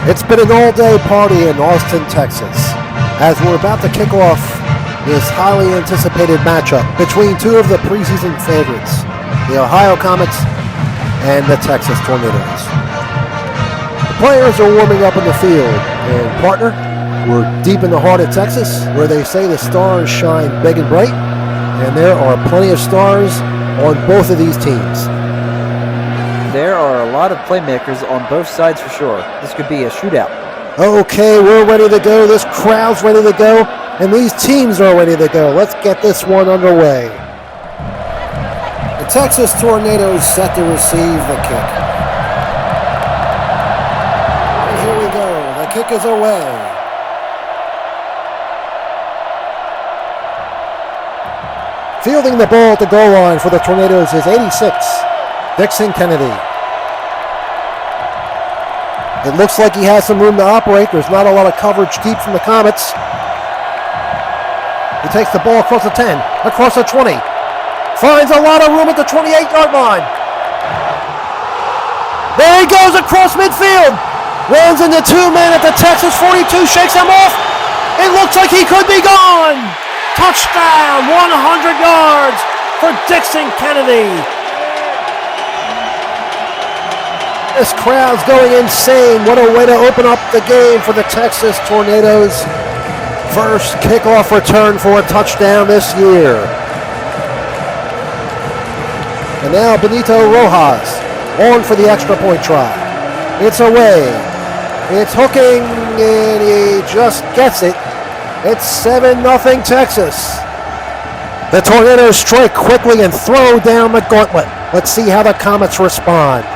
It's been an all-day party in Austin, Texas, as we're about to kick off this highly anticipated matchup between two of the preseason favorites, the Ohio Comets and the Texas Tornadoes. The players are warming up in the field, and partner, we're deep in the heart of Texas, where they say the stars shine big and bright, and there are plenty of stars on both of these teams. There are a lot of playmakers on both sides for sure. This could be a shootout. Okay, we're ready to go. This crowd's ready to go, and these teams are ready to go. Let's get this one underway. The Texas Tornadoes set to receive the kick. And here we go. The kick is away. Fielding the ball at the goal line for the Tornadoes is 86, Dixon Kennedy. It looks like he has some room to operate. There's not a lot of coverage deep from the Comets. He takes the ball across the 10, across the 20. Finds a lot of room at the 28-yard line. There he goes across midfield. Runs into two men at the Texas 42, shakes him off. It looks like he could be gone. Touchdown, 100 yards for Dixon Kennedy. This crowd's going insane. What a way to open up the game for the Texas Tornadoes. First kickoff return for a touchdown this year. And now Benito Rojas on for the extra point try. It's away. It's hooking, and he just gets it. It's 7-0 Texas. The Tornadoes strike quickly and throw down the gauntlet. Let's see how the Comets respond.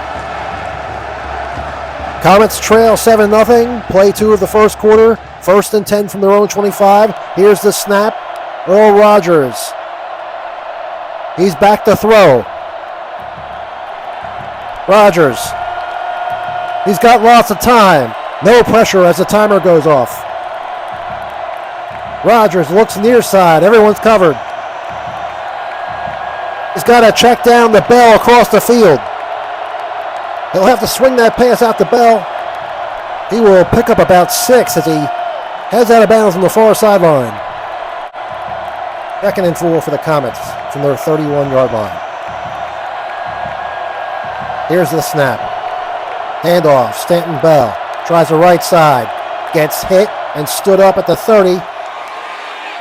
Comets trail 7-0. Play 2 of the first quarter. 1st and 10 from their own 25. Here's the snap. Earl Rogers. He's back to throw. Rogers. He's got lots of time. No pressure as the timer goes off. Rogers looks near side. Everyone's covered. He's got to check down the Bell across the field. He'll have to swing that pass out to Bell. He will pick up about 6 as he heads out of bounds on the far sideline. 2nd and 4 for the Comets from their 31-yard line. Here's the snap. Handoff. Stanton Bell tries the right side. Gets hit and stood up at the 30.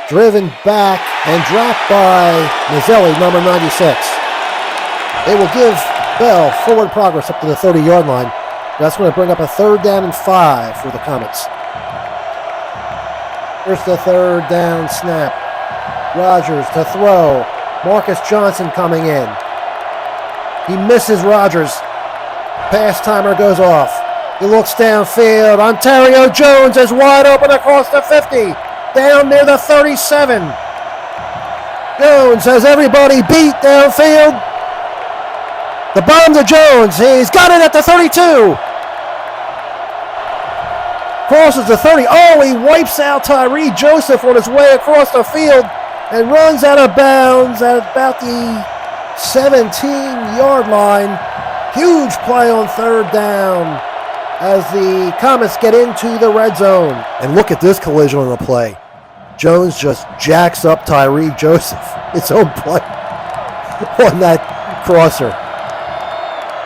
Driven back and dropped by Mazzelli, number 96. They will give Bell forward progress up to the 30-yard line. That's going to bring up a 3rd down and 5 for the Comets. Here's the 3rd down snap. Rogers to throw. Marcus Johnson coming in. He misses Rogers. Pass timer goes off. He looks downfield. Ontario Jones is wide open across the 50. Down near the 37. Jones has everybody beat downfield. The bomb to Jones. He's got it at the 32. Crosses the 30. Oh, he wipes out Tyree Joseph on his way across the field and runs out of bounds at about the 17-yard line. Huge play on 3rd down as the Comets get into the red zone. And look at this collision on the play. Jones just jacks up Tyree Joseph, his own play, on that crosser.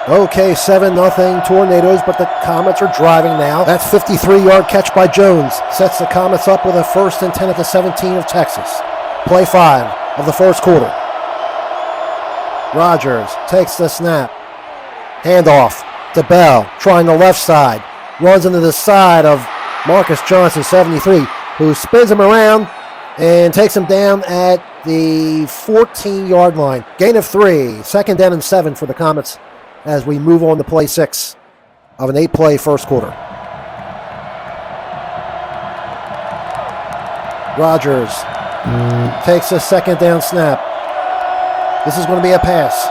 Okay, 7-0 Tornadoes, but the Comets are driving now. That 53-yard catch by Jones sets the Comets up with a 1st and 10 at the 17 of Texas. Play 5 of the first quarter. Rogers takes the snap. Handoff to Bell, trying the left side. Runs into the side of Marcus Johnson, 73, who spins him around and takes him down at the 14-yard line. Gain of 3, 2nd down and 7 for the Comets as we move on to play 6 of an 8-play first quarter. Rogers takes a 2nd down snap. This is going to be a pass.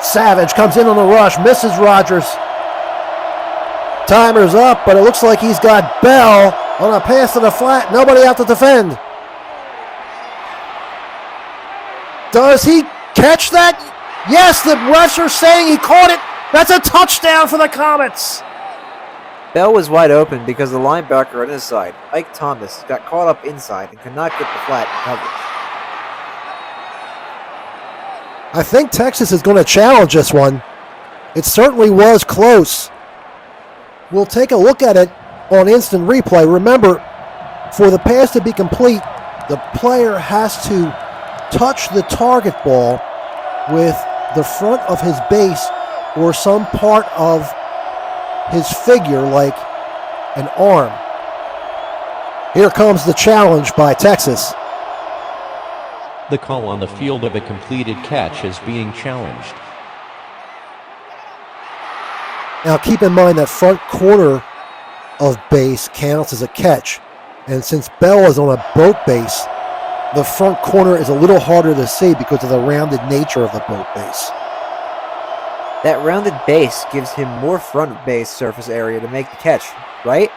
Savage comes in on the rush, misses Rogers. Timer's up, but it looks like he's got Bell on a pass to the flat. Nobody out to defend. Does he catch that? Yes, the refs are saying he caught it. That's a touchdown for the Comets. Bell was wide open because the linebacker on his side, Ike Thomas, got caught up inside and could not get the flat in coverage. I think Texas is going to challenge this one. It certainly was close. We'll take a look at it on instant replay. Remember, for the pass to be complete, the player has to touch the target ball with the front of his base or some part of his figure like an arm. Here comes the challenge by Texas. The call on the field of a completed catch is being challenged. Now keep in mind that front corner of base counts as a catch. And since Bell is on a boat base, the front corner is a little harder to see because of the rounded nature of the boat base. That rounded base gives him more front base surface area to make the catch, right?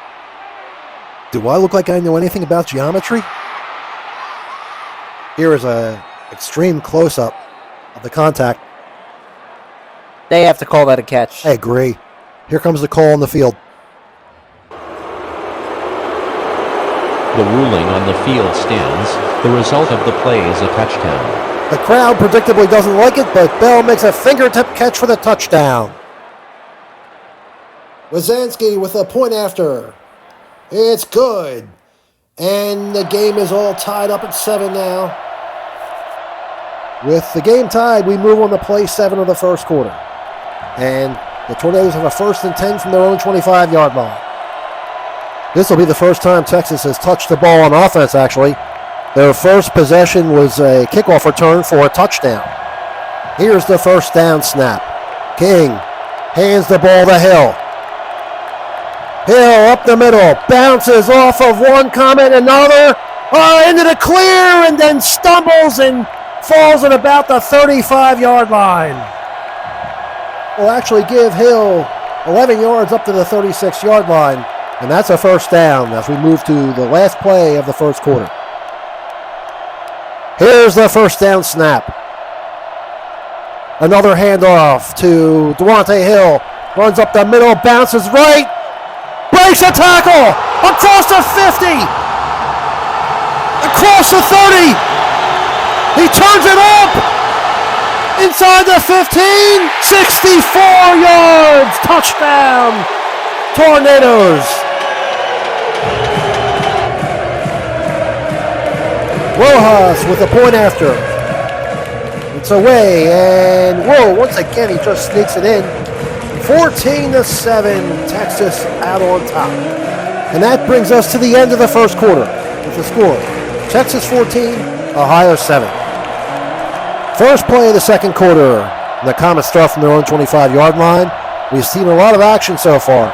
Do I look like I know anything about geometry? Here is an extreme close-up of the contact. They have to call that a catch. I agree. Here comes the call on the field. The ruling on the field stands. The result of the play is a touchdown. The crowd predictably doesn't like it, but Bell makes a fingertip catch for the touchdown. Wazansky with a point after. It's good. And the game is all tied up at 7 now. With the game tied, we move on to play 7 of the first quarter. And the Tornadoes have a 1st and 10 from their own 25-yard line. This will be the first time Texas has touched the ball on offense, actually. Their first possession was a kickoff return for a touchdown. Here's the first down snap. King hands the ball to Hill. Hill up the middle, bounces off of one Comet, another, into the clear, and then stumbles and falls at about the 35-yard line. Will actually give Hill 11 yards up to the 36-yard line, and that's a first down as we move to the last play of the first quarter. Here's the first down snap. Another handoff to Devontae Hill. Runs up the middle, bounces right, breaks a tackle, across the 50, across the 30. He turns it up, inside the 15, 64 yards, touchdown, Tornadoes. Rojas with a point after. It's away, and once again he just sneaks it in. 14-7, Texas out on top. And that brings us to the end of the first quarter with the score. Texas 14, Ohio 7. First play of the second quarter. The Comets start from their own 25-yard line. We've seen a lot of action so far.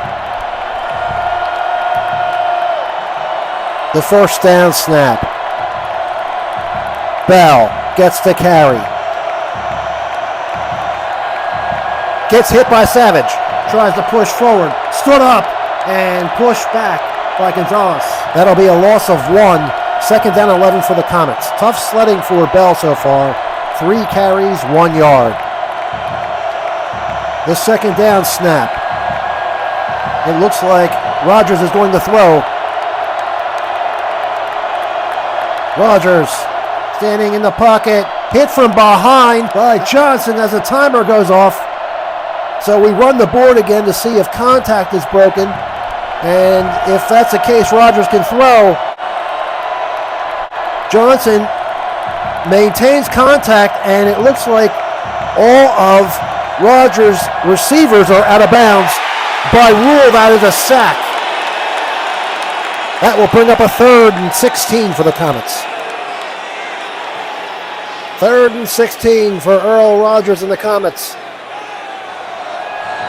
The first down snap. Bell gets the carry. Gets hit by Savage. Tries to push forward. Stood up and pushed back by Gonzalez. That'll be a loss of 1. Second down 11 for the Comets. Tough sledding for Bell so far. 3 carries, 1 yard. The second down snap. It looks like Rodgers is going to throw. Rodgers standing in the pocket, hit from behind by Johnson as the timer goes off. So we run the board again to see if contact is broken. And if that's the case, Rodgers can throw. Johnson maintains contact, and it looks like all of Rodgers' receivers are out of bounds. By rule, that is a sack. That will bring up a 3rd and 16 for the Comets. 3rd and 16 for Earl Rodgers and the Comets.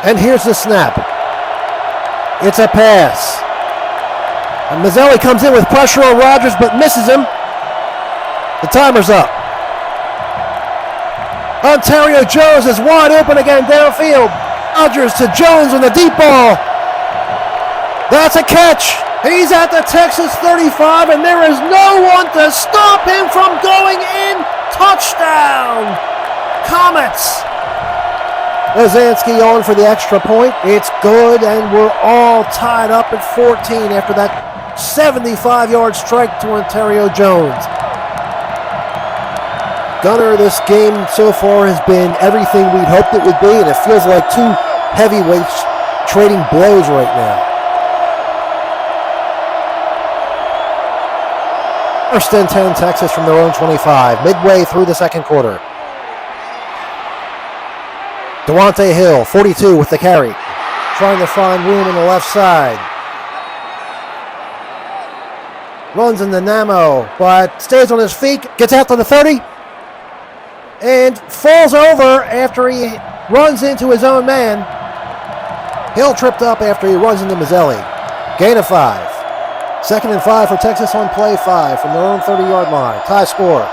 And here's the snap. It's a pass. And Mazzelli comes in with pressure on Rodgers but misses him. The timer's up. Ontario Jones is wide open again downfield. Rodgers to Jones on the deep ball. That's a catch. He's at the Texas 35, and there is no one to stop him from going in. Touchdown, Comets. Lazansky on for the extra point. It's good, and we're all tied up at 14 after that 75-yard strike to Ontario Jones. Gunner, this game so far has been everything we'd hoped it would be, and it feels like two heavyweights trading blows right now. First and 10, Texas from their own 25, midway through the second quarter. Devontae Hill, 42 with the carry, trying to find room on the left side. Runs into Namo, but stays on his feet, gets out to the 30, and falls over after he runs into his own man. Hill tripped up after he runs into Mazzelli. Gain of 5. 2nd and 5 for Texas on play 5 from their own 30-yard line. Tie score.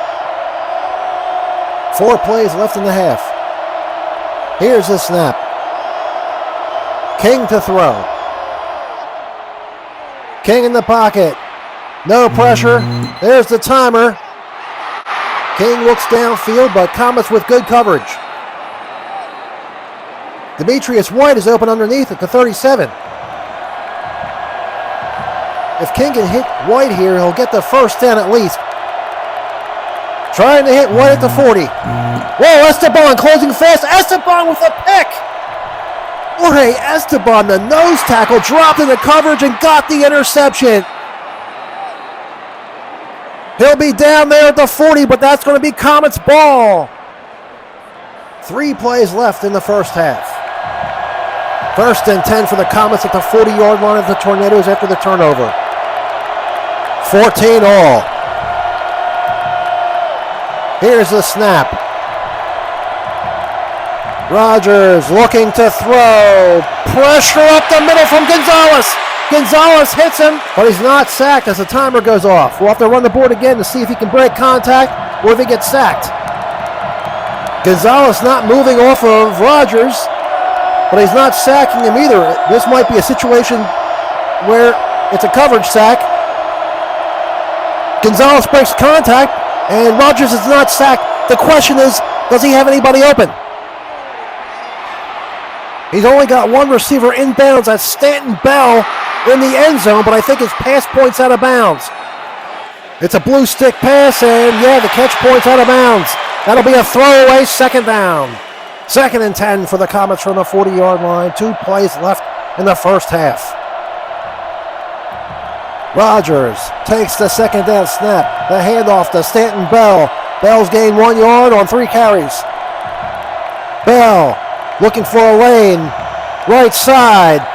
4 plays left in the half. Here's the snap. King to throw. King in the pocket. No pressure. There's the timer. King looks downfield, but Comets with good coverage. Demetrius White is open underneath at the 37. If King can hit White here, he'll get the first down at least. Trying to hit White at the 40. Whoa, Esteban closing fast. Esteban with a pick. Jorge Esteban, the nose tackle, dropped into coverage and got the interception. He'll be down there at the 40, but that's going to be Comets ball. 3 plays left in the first half. First and 10 for the Comets at the 40-yard line of the Tornadoes after the turnover. 14 all. Here's the snap. Rogers looking to throw. Pressure up the middle from Gonzalez. Gonzalez hits him, but he's not sacked as the timer goes off. We'll have to run the board again to see if he can break contact or if he gets sacked. Gonzalez not moving off of Rogers, but he's not sacking him either. This might be a situation where it's a coverage sack. Gonzalez breaks contact, and Rogers is not sacked. The question is, does he have anybody open? He's only got one receiver inbounds. That's Stanton Bell in the end zone, but I think his pass point's out of bounds. It's a blue stick pass, and yeah, the catch point's out of bounds. That'll be a throwaway second down. 2nd and 10 for the Comets from the 40-yard line. 2 plays left in the first half. Rogers takes the second down snap. The handoff to Stanton Bell. Bell's gained 1 yard on 3 carries. Bell looking for a lane. Right side.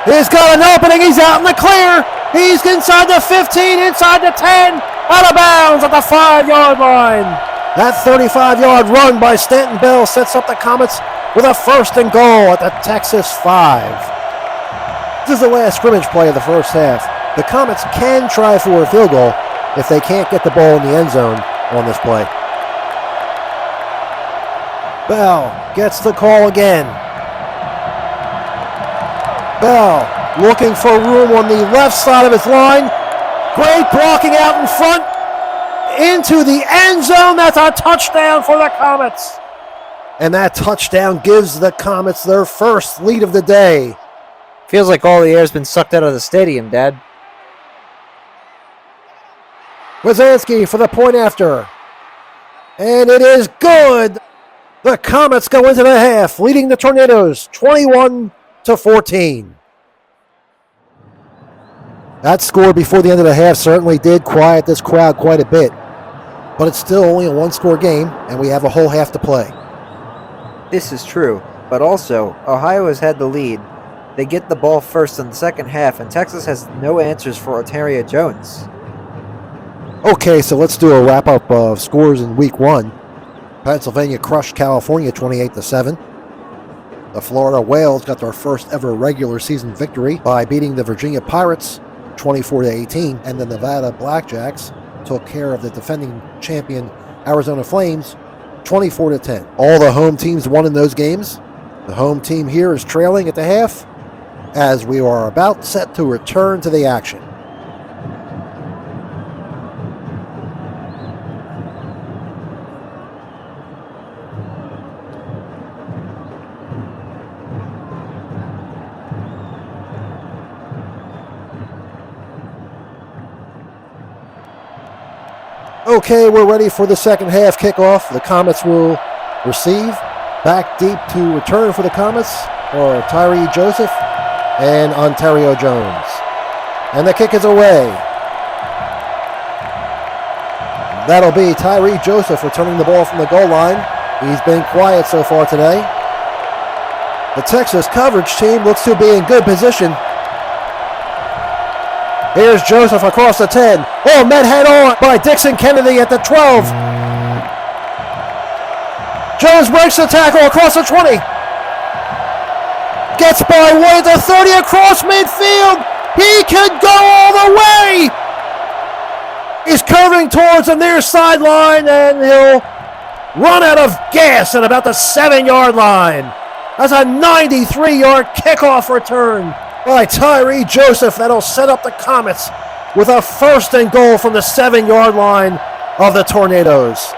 He's got an opening. He's out in the clear. He's inside the 15, inside the 10. Out of bounds at the 5-yard line. That 35-yard run by Stanton Bell sets up the Comets with a first and goal at the Texas 5. This is the last scrimmage play of the first half. The Comets can try for a field goal if they can't get the ball in the end zone on this play. Bell gets the call again. Bell looking for room on the left side of his line. Great blocking out in front. Into the end zone. That's a touchdown for the Comets. And that touchdown gives the Comets their first lead of the day. Feels like all the air's been sucked out of the stadium, Dad. Wazansky for the point after. And it is good. The Comets go into the half, leading the Tornadoes 21-14. That score before the end of the half certainly did quiet this crowd quite a bit. But it's still only a 1-score game, and we have a whole half to play. This is true, but also, Ohio has had the lead. They get the ball first in the second half, and Texas has no answers for Ontario Jones. Okay, so let's do a wrap-up of scores in Week 1. Pennsylvania crushed California 28-7. The Florida Whales got their first ever regular season victory by beating the Virginia Pirates 24-18, and the Nevada Blackjacks took care of the defending champion Arizona Flames 24-10. All the home teams won in those games. The home team here is trailing at the half as we are about set to return to the action. Okay, we're ready for the second half kickoff. The Comets will receive. Back deep to return for the Comets are Tyree Joseph and Ontario Jones. And the kick is away. That'll be Tyree Joseph returning the ball from the goal line. He's been quiet so far today. The Texas coverage team looks to be in good position. Here's Joseph across the 10. Oh, met head on by Dixon Kennedy at the 12. Jones breaks the tackle across the 20. Gets by Wood at the 30 across midfield. He could go all the way. He's curving towards the near sideline, and he'll run out of gas at about the 7-yard line. That's a 93-yard kickoff return by Tyree Joseph. That'll set up the Comets with a 1st and goal from the 7-yard line of the Tornadoes.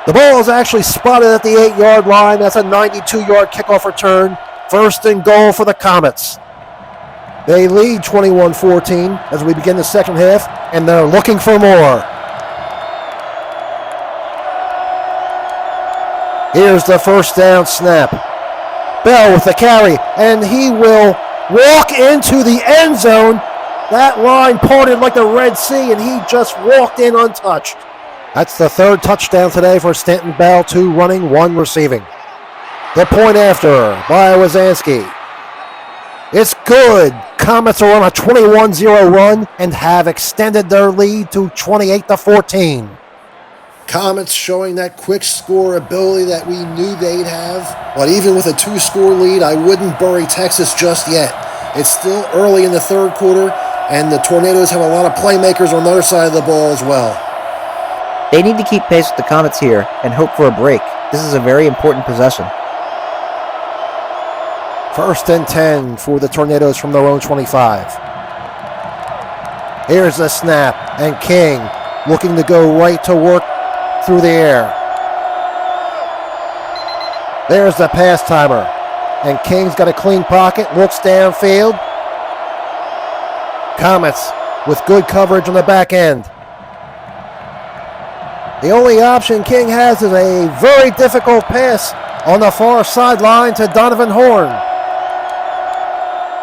The ball is actually spotted at the 8-yard line. That's a 92-yard kickoff return. 1st and goal for the Comets. They lead 21-14 as we begin the second half, and they're looking for more. Here's the first down snap. Bell with the carry, and he will walk into the end zone. That line parted like the Red Sea, and he just walked in untouched. That's the 3rd touchdown today for Stanton Bell, 2 running, 1 receiving. The point after by Wazansky. It's good. Comets are on a 21-0 run and have extended their lead to 28-14. Comets showing that quick score ability that we knew they'd have. But even with a 2-score lead, I wouldn't bury Texas just yet. It's still early in the 3rd quarter, and the Tornadoes have a lot of playmakers on their side of the ball as well. They need to keep pace with the Comets here and hope for a break. This is a very important possession. 1st and 10 for the Tornadoes from their own 25. Here's the snap, and King looking to go right to work through the air. There's the pass timer, and King's got a clean pocket, looks downfield. Comets with good coverage on the back end. The only option King has is a very difficult pass on the far sideline to Donovan Horn.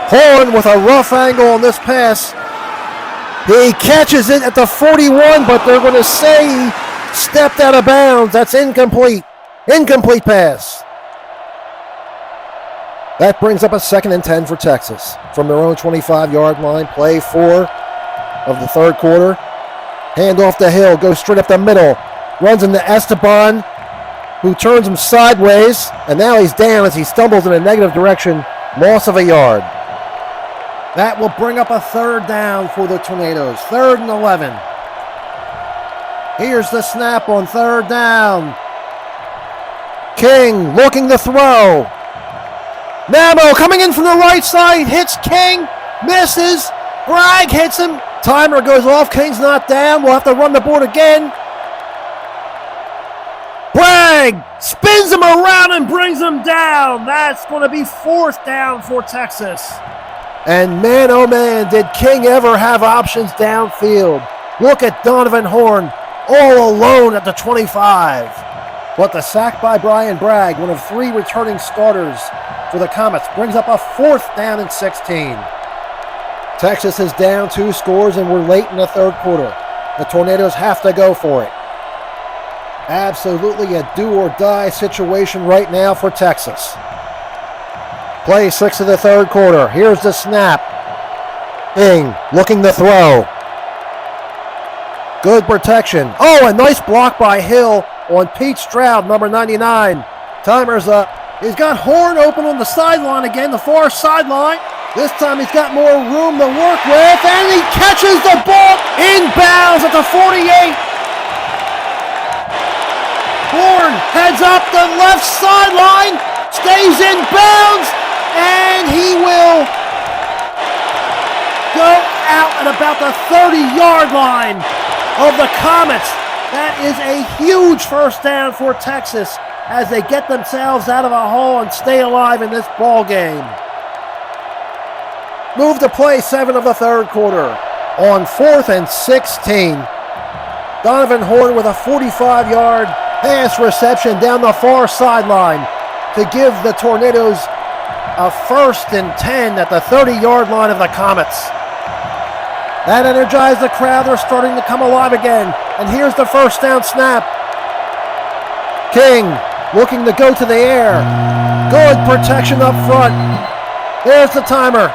Horn with a rough angle on this pass. He catches it at the 41, but they're going to say he stepped out of bounds. That's incomplete. Incomplete pass. That brings up a 2nd and 10 for Texas from their own 25-yard line. Play 4 of the 3rd quarter. Hand off to Hill, goes straight up the middle. Runs into Esteban, who turns him sideways, and now he's down as he stumbles in a negative direction. Loss of a yard. That will bring up a 3rd down for the Tornadoes. 3rd and 11. Here's the snap on 3rd down. King looking to throw. Namo coming in from the right side, hits King, misses. Bragg hits him. Timer goes off. King's not down. We'll have to run the board again. Bragg spins him around and brings him down. That's going to be 4th down for Texas. And man, oh man, did King ever have options downfield. Look at Donovan Horn all alone at the 25. But the sack by Brian Bragg, one of 3 returning starters for the Comets, brings up a 4th down and 16. Texas is down 2 scores, and we're late in the 3rd quarter. The Tornadoes have to go for it. Absolutely a do-or-die situation right now for Texas. Play 6 of the 3rd quarter. Here's the snap. King looking to throw. Good protection. Oh, a nice block by Hill on Pete Stroud, number 99. Timer's up. He's got Horn open on the sideline again, the far sideline. This time he's got more room to work with, and he catches the ball inbounds at the 48. Horn heads up the left sideline, stays in bounds, and he will go out at about the 30-yard line of the Comets. That is a huge 1st down for Texas as they get themselves out of a hole and stay alive in this ball game. Move to play 7 of the 3rd quarter on 4th and 16. Donovan Horn with a 45-yard pass reception down the far sideline to give the Tornadoes a 1st and 10 at the 30-yard line of the Comets. That energized the crowd. They're starting to come alive again. And here's the first down snap. King looking to go to the air. Good protection up front. There's the timer.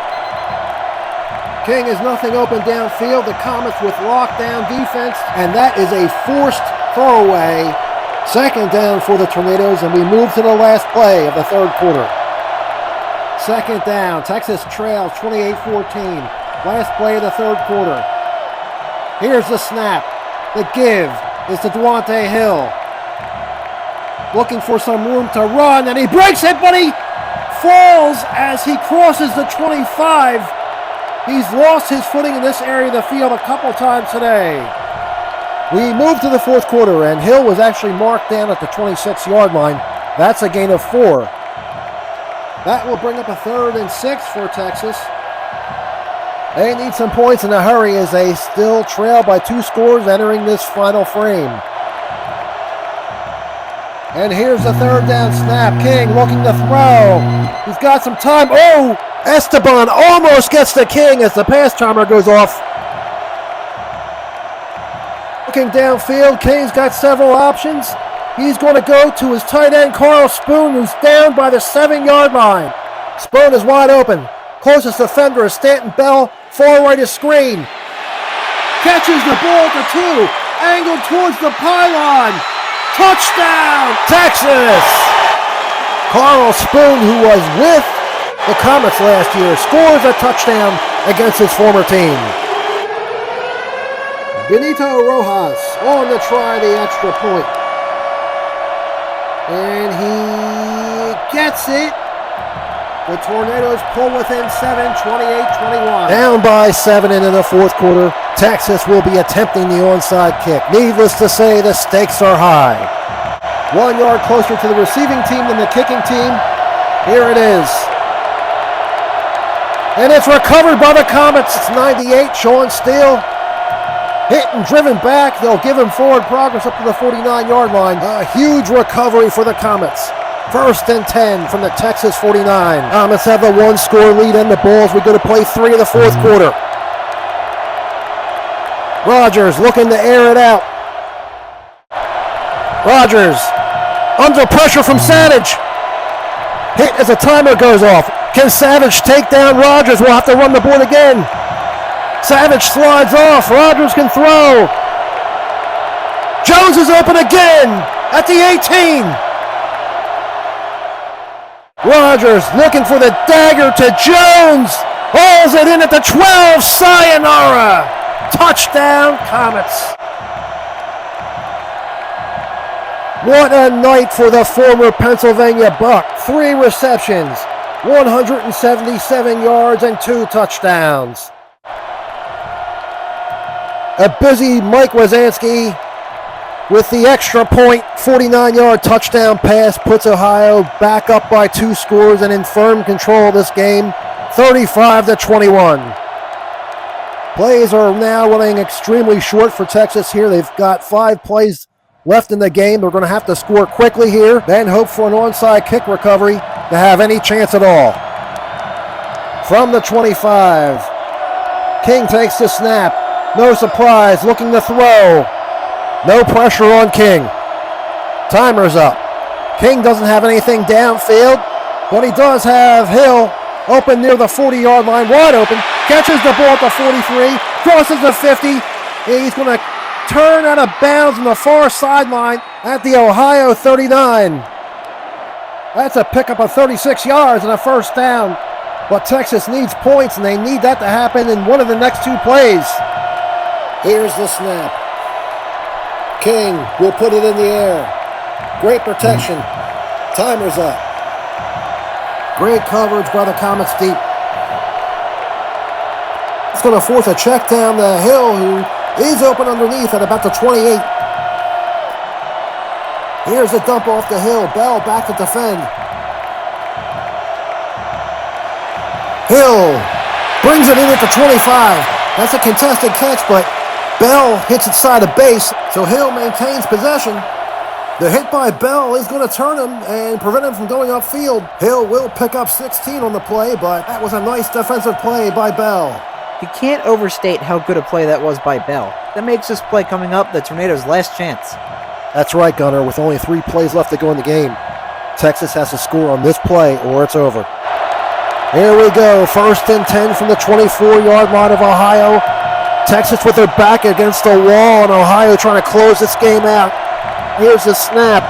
King is nothing open downfield. The Comets with lockdown defense, and that is a forced throwaway. 2nd down for the Tornadoes, and we move to the last play of the 3rd quarter. 2nd down. Texas trails 28-14. Last play of the 3rd quarter. Here's the snap. The give is to Duante Hill. Looking for some room to run, and he breaks it, but he falls as he crosses the 25. He's lost his footing in this area of the field a couple times today. We move to the 4th quarter, and Hill was actually marked down at the 26-yard line. That's a gain of 4. That will bring up a 3rd and 6 for Texas. They need some points in a hurry as they still trail by 2 scores entering this final frame. And here's the 3rd down snap. King looking to throw. He's got some time. Oh! Esteban almost gets to King as the pass timer goes off. Looking downfield, King's got several options. He's going to go to his tight end, Carl Spoon, who's down by the 7-yard line. Spoon is wide open. Closest defender is Stanton Bell. Far right is Screen. Catches the ball to 2. Angled towards the pylon. Touchdown, Texas! Carl Spoon, who was with the Comets last year, scores a touchdown against his former team. Benito Rojas on to try the extra point. And he gets it. The Tornadoes pull within 7, 28-21. Down by 7 into the 4th quarter. Texas will be attempting the onside kick. Needless to say, the stakes are high. 1 yard closer to the receiving team than the kicking team. Here it is. And it's recovered by the Comets. It's 98, Sean Steele. Hit and driven back. They'll give him forward progress up to the 49-yard line. A huge recovery for the Comets. 1st and 10 from the Texas 49. Comets have the 1-score lead and the Bulls. We go to play 3 of the 4th quarter. Rogers looking to air it out. Rogers under pressure from Savage. Hit as the timer goes off. Can Savage take down Rogers? We'll have to run the board again. Savage slides off. Rogers can throw. Jones is open again at the 18. Rogers looking for the dagger to Jones. Hauls it in at the 12. Sayonara. Touchdown, Comets. What a night for the former Pennsylvania Buck. 3 receptions, 177 yards, and 2 touchdowns. A busy Mike Wazansky with the extra point, 49-yard touchdown pass puts Ohio back up by 2 scores and in firm control of this game, 35-21. Plays are now running extremely short for Texas here. They've got 5 plays left in the game. They're going to have to score quickly here, then hope for an onside kick recovery to have any chance at all. From the 25, King takes the snap. No surprise, looking to throw. No pressure on King. Timer's up. King doesn't have anything downfield, but he does have Hill open near the 40-yard line, wide open. Catches the ball at the 43, crosses the 50. He's going to turn out of bounds on the far sideline at the Ohio 39. That's a pickup of 36 yards and a 1st down. But Texas needs points, and they need that to happen in one of the next 2 plays. Here's the snap. King will put it in the air. Great protection. Timer's up. Great coverage by the Comets deep. It's going to force a check down the Hill, who is open underneath at about the 28. Here's a dump off the Hill. Bell back to defend. Hill brings it in at the 25. That's a contested catch, but Bell hits it side of base, so Hill maintains possession. The hit by Bell is going to turn him and prevent him from going upfield. Hill will pick up 16 on the play, but that was a nice defensive play by Bell. You can't overstate how good a play that was by Bell. That makes this play coming up the Tornadoes' last chance. That's right, Gunner. With only 3 plays left to go in the game, Texas has to score on this play or it's over. Here we go. 1st and 10 from the 24-yard line of Ohio. Texas with their back against the wall, and Ohio trying to close this game out. Here's the snap.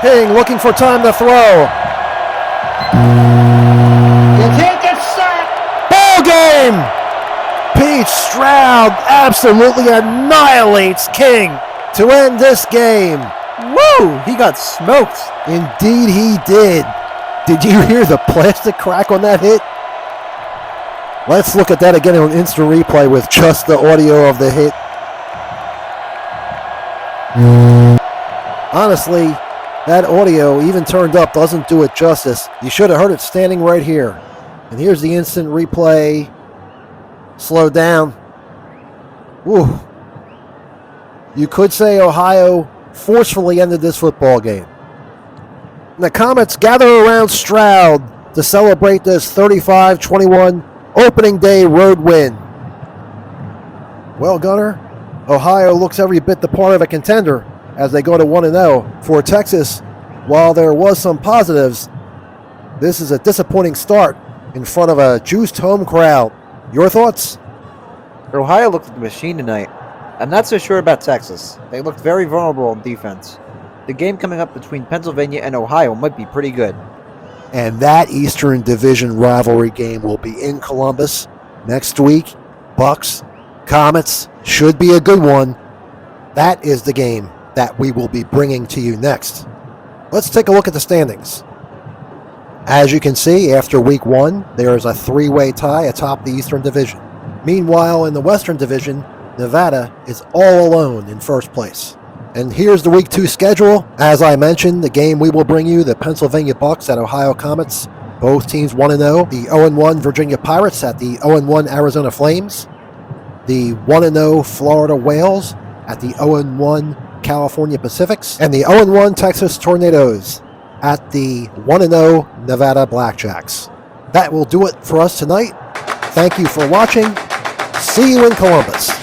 Hing looking for time to throw. You can't get sacked. Ball game! Pete Stroud absolutely annihilates King to end this game. Woo! He got smoked. Indeed he did. Did you hear the plastic crack on that hit? Let's look at that again on instant replay with just the audio of the hit. Honestly, that audio, even turned up, doesn't do it justice. You should have heard it standing right here. And here's the instant replay. Slowed down. Woo. You could say Ohio forcefully ended this football game. The Comets gather around Stroud to celebrate this 35-21 opening day road win. Well, Gunner, Ohio looks every bit the part of a contender as they go to 1-0. For Texas, while there was some positives, this is a disappointing start in front of a juiced home crowd. Your thoughts? Ohio looked like a machine tonight. I'm not so sure about Texas. They looked very vulnerable on defense. The game coming up between Pennsylvania and Ohio might be pretty good. And that Eastern Division rivalry game will be in Columbus next week. Bucks, Comets, should be a good one. That is the game that we will be bringing to you next. Let's take a look at the standings. As you can see, after week 1, there is a 3-way tie atop the Eastern Division. Meanwhile, in the Western Division, Nevada is all alone in first place. And here's the week 2 schedule. As I mentioned, the game we will bring you, the Pennsylvania Bucks at Ohio Comets. Both teams 1-0. The 0-1 Virginia Pirates at the 0-1 Arizona Flames. The 1-0 Florida Whales at the 0-1 California Pacifics. And the 0-1 Texas Tornadoes at the 1-0 Nevada Blackjacks. That will do it for us tonight. Thank you for watching. See you in Columbus.